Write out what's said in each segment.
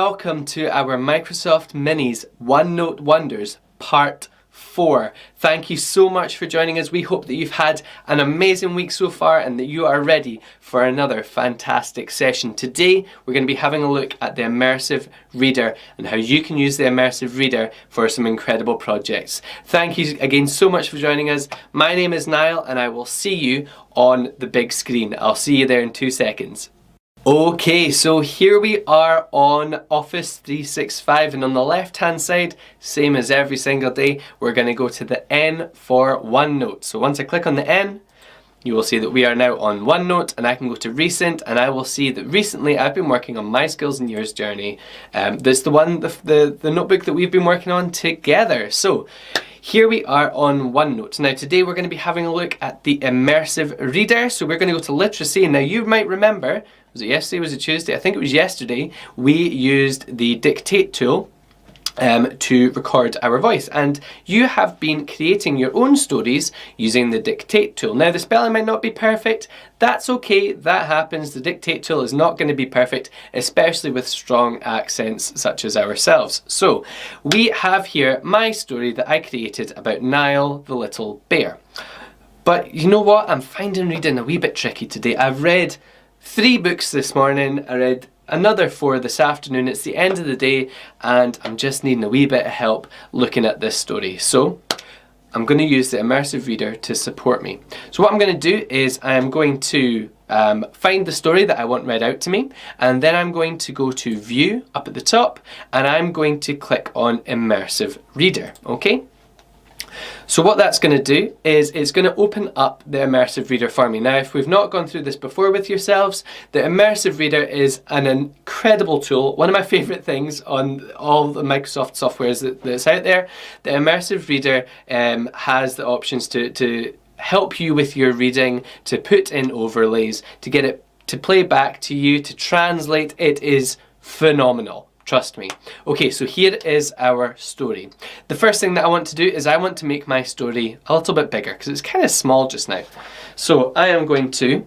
welcome to our Microsoft Minis OneNote Wonders Part 4. Thank you so much for joining us. We hope that you've had an amazing week so far and that you are ready for another fantastic session. Today we're going to be having a look at the Immersive Reader and how you can use the Immersive Reader for some incredible projects. Thank you again so much for joining us. My name is Niall and I will see you on the big screen. I'll see you there in 2 seconds. Okay, so here we are on Office 365 and on the left hand side, same as every single day, we're going to go to the N for OneNote. So once I click on the N, you will see that we are now on OneNote and I can go to Recent and I will see that recently I've been working on My Skills and Yours Journey. That's the one, the notebook that we've been working on together. So here we are on OneNote. Now today we're going to be having a look at the Immersive Reader. So we're going to go to Literacy. Now you might remember, was it yesterday, was it Tuesday? I think it was yesterday, we used the Dictate tool to record our voice, and you have been creating your own stories using the Dictate tool. Now the spelling might not be perfect, that's okay, that happens. The Dictate tool is not going to be perfect, especially with strong accents such as ourselves. So we have here my story that I created about Niall the little bear. But you know what, I'm finding reading a wee bit tricky today. I've read 3 books this morning, I read another 4 this afternoon. It's the end of the day and I'm just needing a wee bit of help looking at this story. So I'm going to use the Immersive Reader to support me. So what I'm going to do is I'm going to find the story that I want read out to me, and then I'm going to go to View up at the top and I'm going to click on Immersive Reader. Okay? So what that's going to do is it's going to open up the Immersive Reader for me. Now if we've not gone through this before with yourselves, the Immersive Reader is an incredible tool, one of my favourite things on all the Microsoft softwares that's out there. The Immersive Reader has the options to help you with your reading, to put in overlays, to get it to play back to you, to translate. It is phenomenal. Trust me. Okay, so here is our story. The first thing that I want to do is I want to make my story a little bit bigger because it's kind of small just now. So I am going to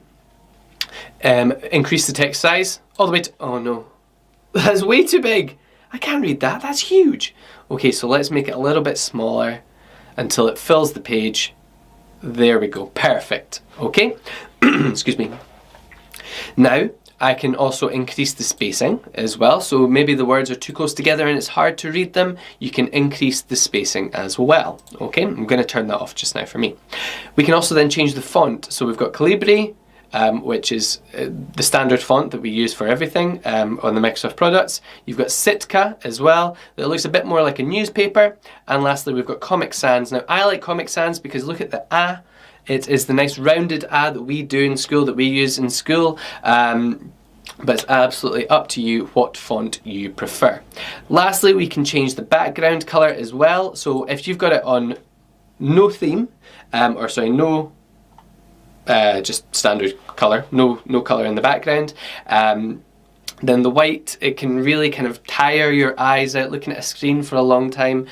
increase the text size all the way to, oh no, that's way too big. I can't read that, that's huge. Okay, so let's make it a little bit smaller until it fills the page. There we go, perfect. Okay, excuse me. Now, I can also increase the spacing as well, so maybe the words are too close together and it's hard to read them, you can increase the spacing as well. Okay, I'm going to turn that off just now for me. We can also then change the font, so we've got Calibri, which is the standard font that we use for everything on the Microsoft products. You've got Sitka as well, that looks a bit more like a newspaper, and lastly we've got Comic Sans. Now I like Comic Sans because look at the A. It is the nice rounded A that we do in school, that we use in school, but it's absolutely up to you what font you prefer. Lastly, we can change the background colour as well. So if you've got it on no theme, just standard colour, no colour in the background, then the white, it can really kind of tire your eyes out looking at a screen for a long time.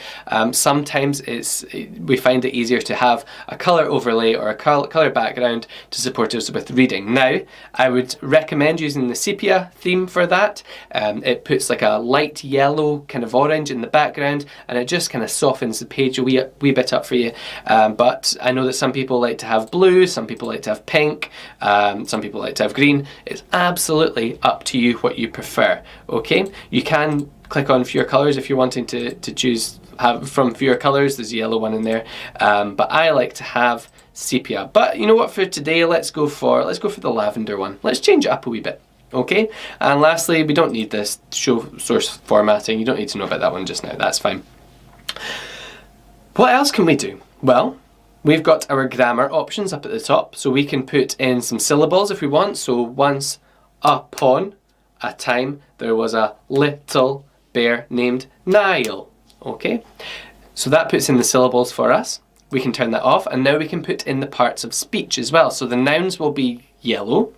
Sometimes we find it easier to have a colour overlay or a colour background to support us with reading. Now, I would recommend using the sepia theme for that. It puts like a light yellow kind of orange in the background and it just kind of softens the page a wee bit up for you. But I know that some people like to have blue, some people like to have pink, some people like to have green. It's absolutely up to you what you prefer. Okay, you can click on fewer colours if you're wanting to choose from fewer colours. There's a yellow one in there, but I like to have sepia. But you know what, for today let's go for the lavender one. Let's change it up a wee bit. Okay, and lastly, we don't need this show source formatting. You don't need to know about that one just now, that's fine. What else can we do? Well, we've got our grammar options up at the top, so we can put in some syllables if we want. So once upon a time there was a little bear named Niall. Okay, so that puts in the syllables for us. We can turn that off and now we can put in the parts of speech as well. So the nouns will be yellow.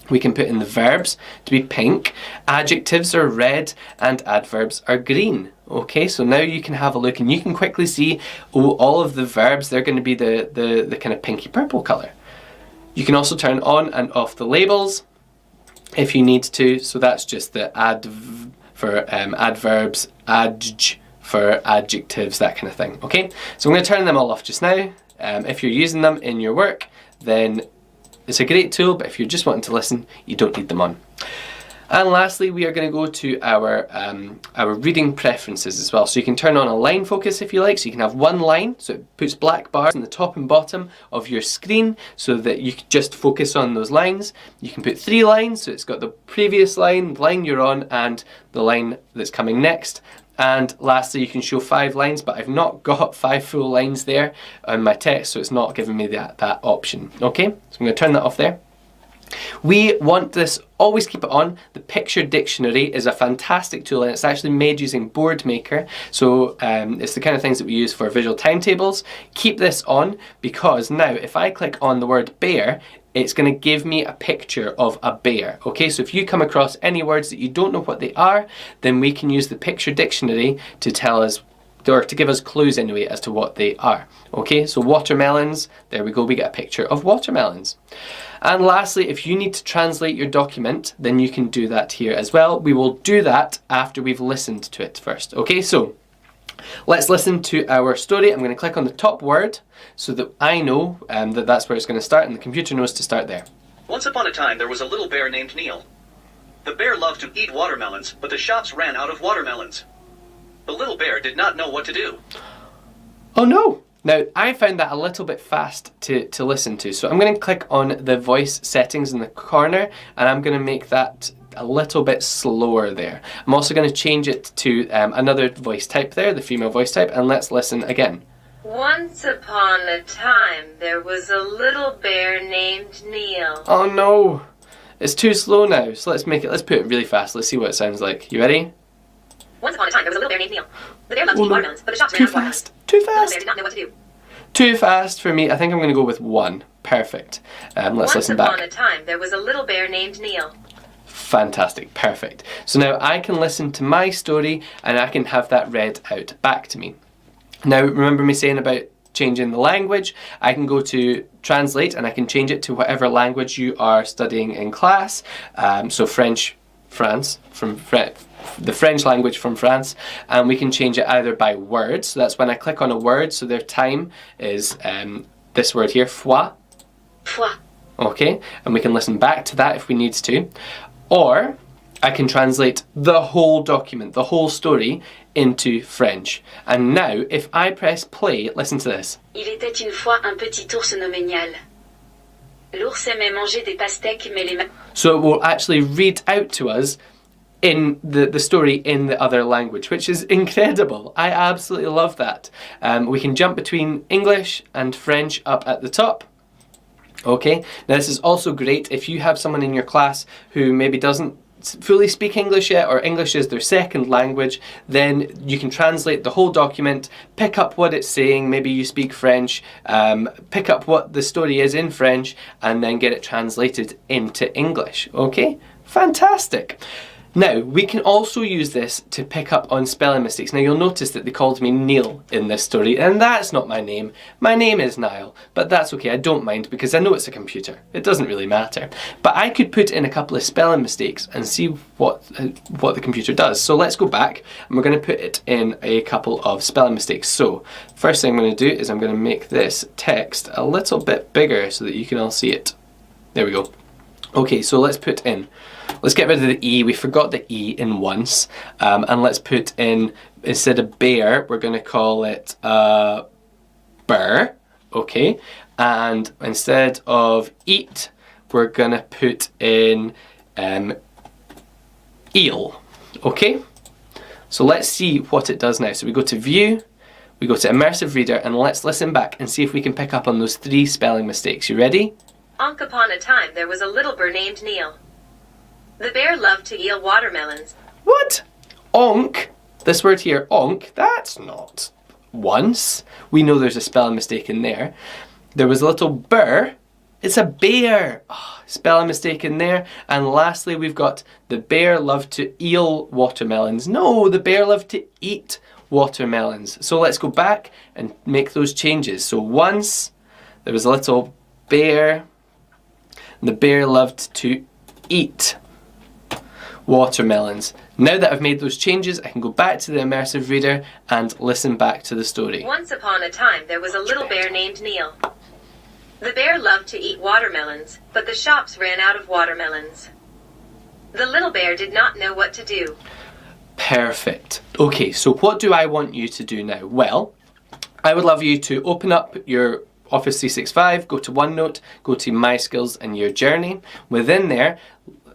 We can put in the verbs to be pink, adjectives are red and adverbs are green. Okay, so now you can have a look and you can quickly see, oh, all of the verbs, they're going to be the kind of pinky purple colour. You can also turn on and off the labels if you need to, so that's just the for adverbs, adj for adjectives, that kind of thing. Okay, so I'm going to turn them all off just now. If you're using them in your work, then it's a great tool, but if you're just wanting to listen, you don't need them on. And lastly, we are going to go to our reading preferences as well. So you can turn on a line focus if you like, so you can have one line, so it puts black bars in the top and bottom of your screen so that you can just focus on those lines. You can put 3 lines, so it's got the previous line, the line you're on, and the line that's coming next. And lastly, you can show 5 lines, but I've not got 5 full lines there on my text, so it's not giving me that option. Okay, so I'm going to turn that off there. We want this, always keep it on. The picture dictionary is a fantastic tool, and it's actually made using Boardmaker. So it's the kind of things that we use for visual timetables. Keep this on, because now if I click on the word bear, it's going to give me a picture of a bear. Okay, so if you come across any words that you don't know what they are, then we can use the picture dictionary to tell us, or to give us clues anyway as to what they are. Okay, so watermelons, there we go, we get a picture of watermelons. And lastly, if you need to translate your document, then you can do that here as well. We will do that after we've listened to it first. Okay, so let's listen to our story. I'm going to click on the top word so that I know that that's where it's going to start, and the computer knows to start there. Once upon a time, there was a little bear named Neil. The bear loved to eat watermelons, but the shops ran out of watermelons. The little bear did not know what to do. Oh no! Now, I found that a little bit fast to listen to, so I'm going to click on the voice settings in the corner, and I'm going to make that a little bit slower there. I'm also going to change it to another voice type there, the female voice type, and let's listen again. Once upon a time, there was a little bear named Neil. Oh no! It's too slow now, so let's put it really fast. Let's see what it sounds like. You ready? Once upon a time, there was a little bear named Neil. The bear loved to eat watermelons, but the shops ran out of watermelons. Too The little fast! bear did not know what to do. Too fast for me. I think I'm going to go with 1. Perfect. Let's listen back. Once upon a time, there was a little bear named Neil. Fantastic. Perfect. So now I can listen to my story and I can have that read out back to me. Now, remember me saying about changing the language? I can go to translate and I can change it to whatever language you are studying in class. So French, France, the French language from France, and we can change it either by words. So that's when I click on a word, so their time is this word here, fois. Fois. Okay, and we can listen back to that if we need to. Or I can translate the whole document, the whole story, into French. And now, if I press play, listen to this. Il était une fois un petit ours nommé Nial. L'ours aimait manger des pastèques, mais les... So it will actually read out to us in the story in the other language, which is incredible. I absolutely love that. We can jump between English and French up at the top. Okay, now this is also great if you have someone in your class who maybe doesn't fully speak English yet, or English is their second language, then you can translate the whole document, pick up what it's saying, maybe you speak French, pick up what the story is in French, and then get it translated into English. Okay, fantastic. Now, we can also use this to pick up on spelling mistakes. Now, you'll notice that they called me Neil in this story, and that's not my name. My name is Niall, but that's okay, I don't mind, because I know it's a computer. It doesn't really matter. But I could put in a couple of spelling mistakes and see what the computer does. So let's go back, and we're going to put it in a couple of spelling mistakes. So, first thing I'm going to do is I'm going to make this text a little bit bigger so that you can all see it. There we go. Okay, so let's get rid of the E. We forgot the E in once. And let's put in, instead of bear, we're going to call it burr. Okay. And instead of eat, we're going to put in eel. Okay. So let's see what it does now. So we go to View, we go to Immersive Reader, and let's listen back and see if we can pick up on those 3 spelling mistakes. You ready? Once upon a time, there was a little bear named Neil. The bear loved to eat watermelons. What? Onk? This word here, onk, that's not once. We know there's a spelling mistake in there. There was a little burr. It's a bear. Oh, spelling mistake in there. And lastly, we've got the bear loved to eel watermelons. No, the bear loved to eat watermelons. So let's go back and make those changes. So once, there was a little bear. The bear loved to eat watermelons. Now that I've made those changes, I can go back to the Immersive Reader and listen back to the story. Once upon a time, there was a little bear named Neil. The bear loved to eat watermelons, but the shops ran out of watermelons. The little bear did not know what to do. Perfect. Okay, so what do I want you to do now? Well, I would love you to open up your Office 365, go to OneNote, go to My Skills and Your Journey. Within there,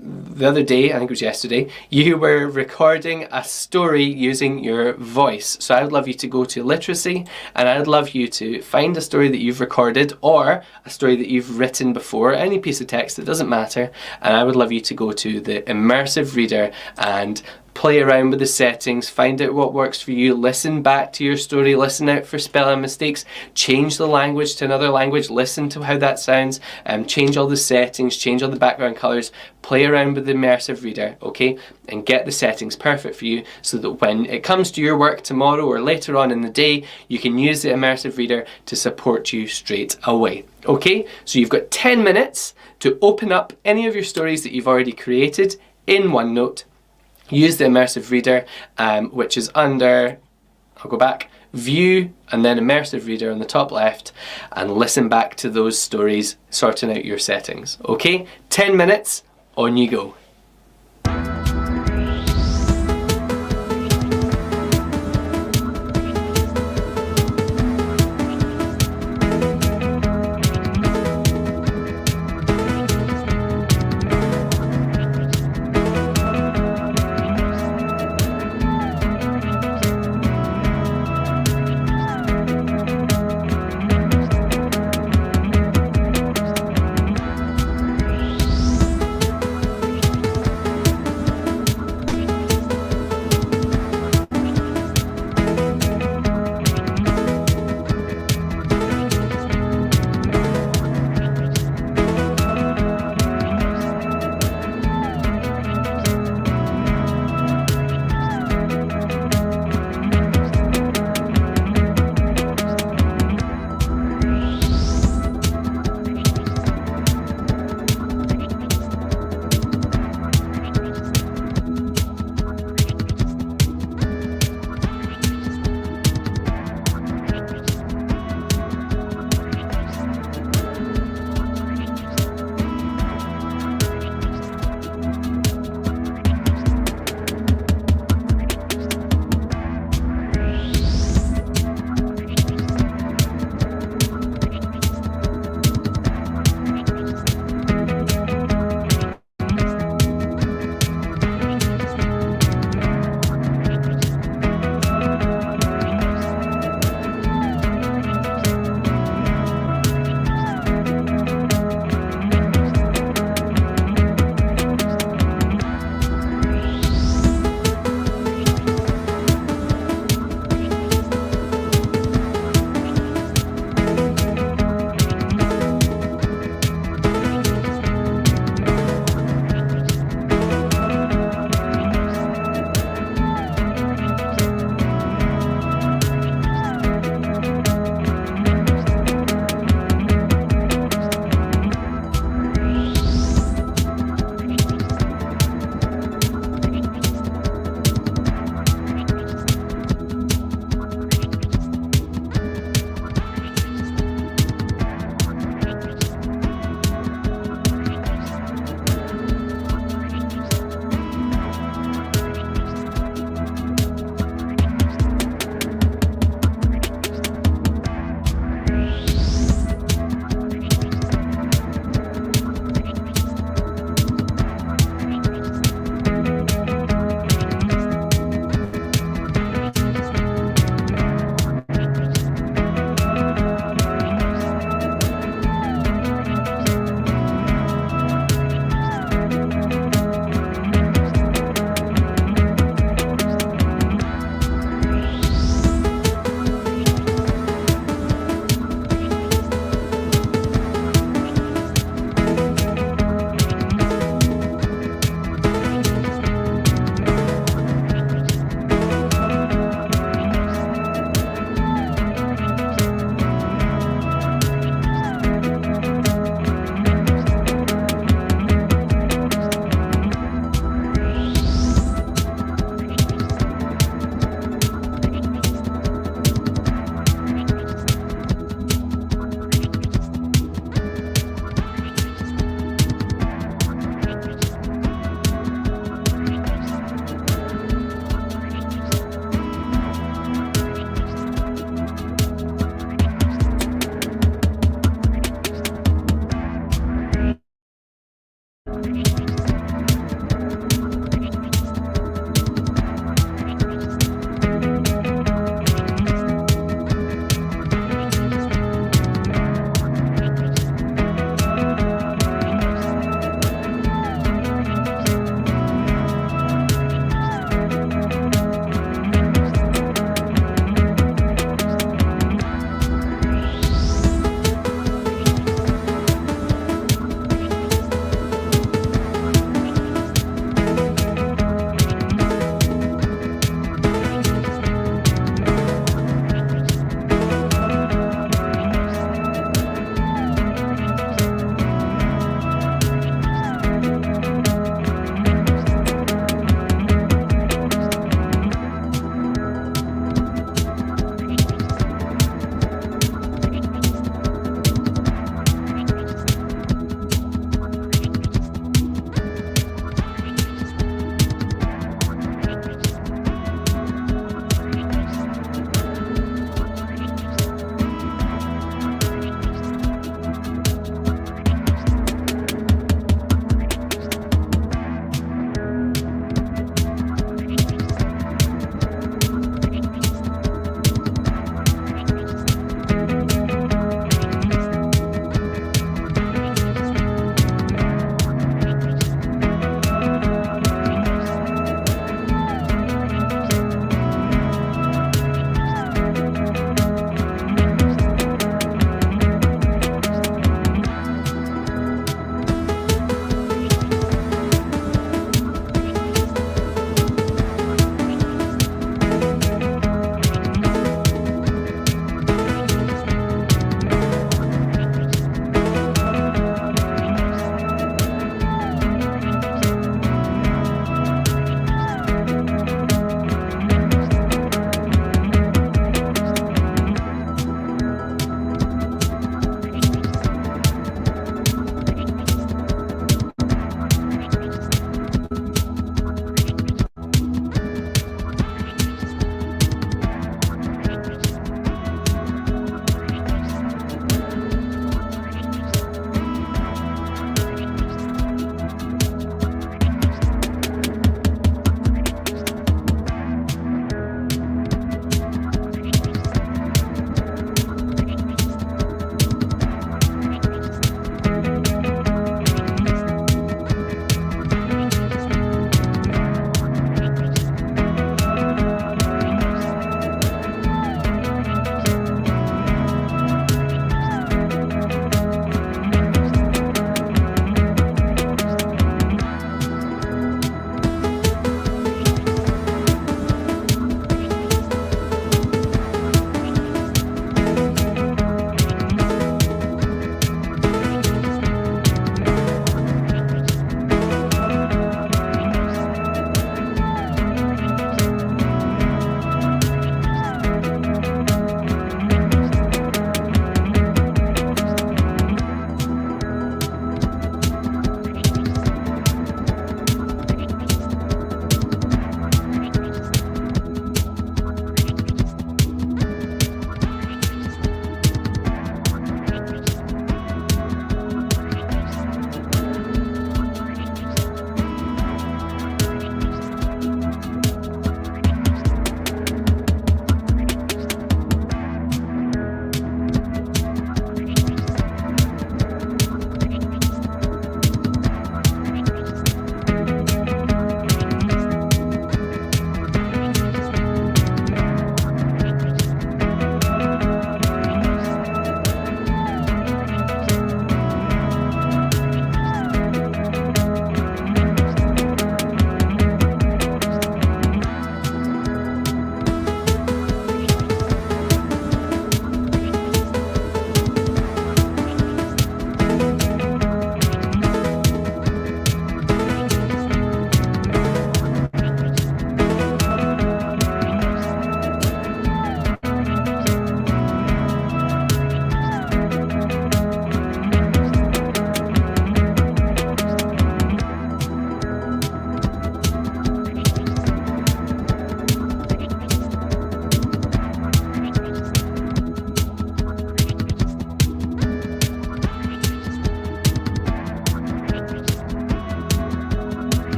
the other day, I think it was yesterday, you were recording a story using your voice. So I would love you to go to literacy, and I would love you to find a story that you've recorded or a story that you've written before, any piece of text, it doesn't matter. And I would love you to go to the Immersive Reader and play around with the settings, find out what works for you, listen back to your story, listen out for spelling mistakes, change the language to another language, listen to how that sounds, change all the settings, change all the background colours, play around with the Immersive Reader, okay, and get the settings perfect for you so that when it comes to your work tomorrow or later on in the day, you can use the Immersive Reader to support you straight away. Okay, so you've got 10 minutes to open up any of your stories that you've already created in OneNote. Use the Immersive Reader, which is under, I'll go back, View and then Immersive Reader on the top left, and listen back to those stories, sorting out your settings. Okay, 10 minutes, on you go.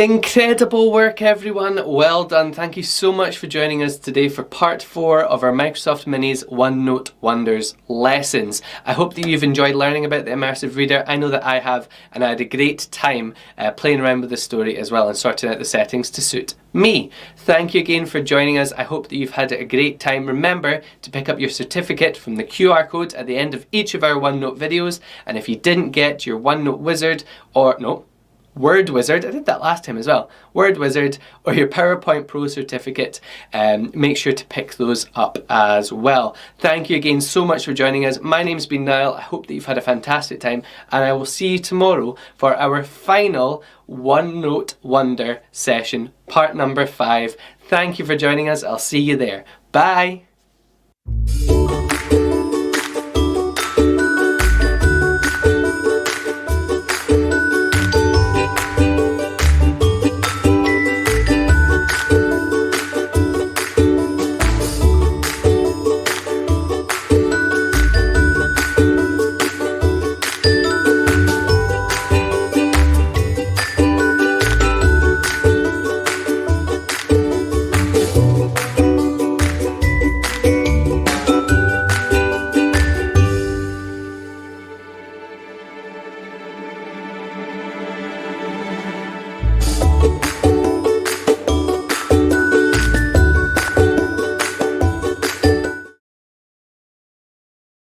Incredible work, everyone. Well done. Thank you so much for joining us today for part 4 of our Microsoft Minis OneNote Wonders lessons. I hope that you've enjoyed learning about the Immersive Reader. I know that I have, and I had a great time playing around with the story as well and sorting out the settings to suit me. Thank you again for joining us. I hope that you've had a great time. Remember to pick up your certificate from the QR code at the end of each of our OneNote videos. And if you didn't get your OneNote Wizard, or no, Word Wizard, I did that last time as well, Word Wizard or your PowerPoint Pro certificate, make sure to pick those up as well. Thank you again so much for joining us. My name's been Niall. I hope that you've had a fantastic time, and I will see you tomorrow for our final OneNote Wonder session, part number 5. Thank you for joining us. I'll see you there. Bye!